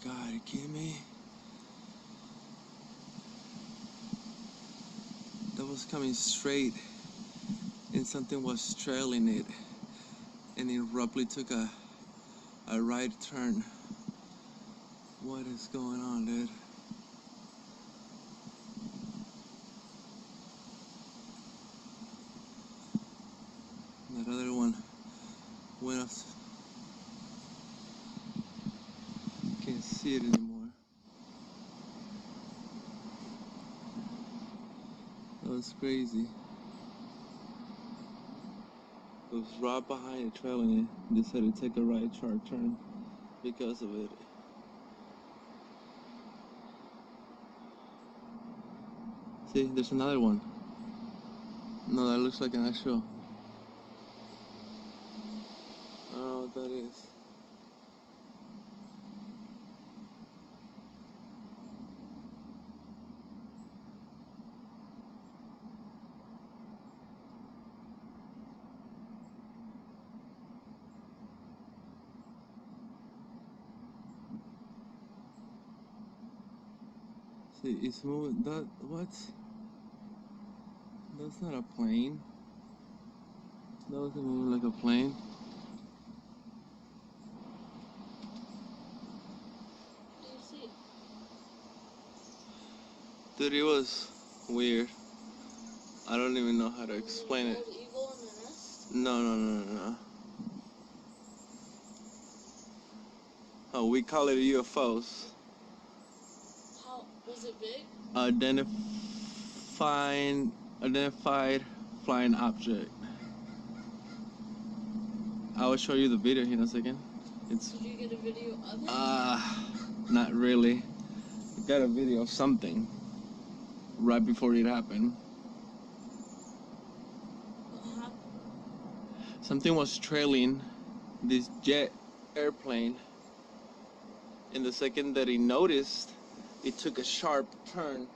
God, are you kidding me? That was coming straight and something was trailing it, and it abruptly took a right turn. What is going on, dude? That other one went up. Can't see it anymore. That was crazy. It was right behind it, trailing it. Decided to take a right sharp turn because of it. See, there's another one. No, that looks like an actual. I don't know what that is. See, it's moving. That what? That's not a plane. That wasn't moving like a plane. What do you see? Dude, it was weird. I don't even know how to explain it. Bald eagle in the nest? No. Oh, we call it UFOs. How was it big? Identified flying object. I will show you the video here in a second. Did you get a video of it? Not really. I got a video of something right before it happened. What happened? Something was trailing this jet airplane, and the second that he noticed, it took a sharp turn,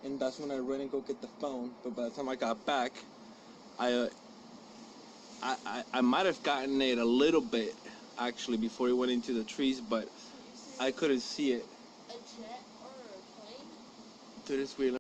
and that's when I ran and go get the phone. But by the time I got back, I might have gotten it a little bit actually before it went into the trees, but I couldn't see it. A jet or a plane? Dude, it's weird.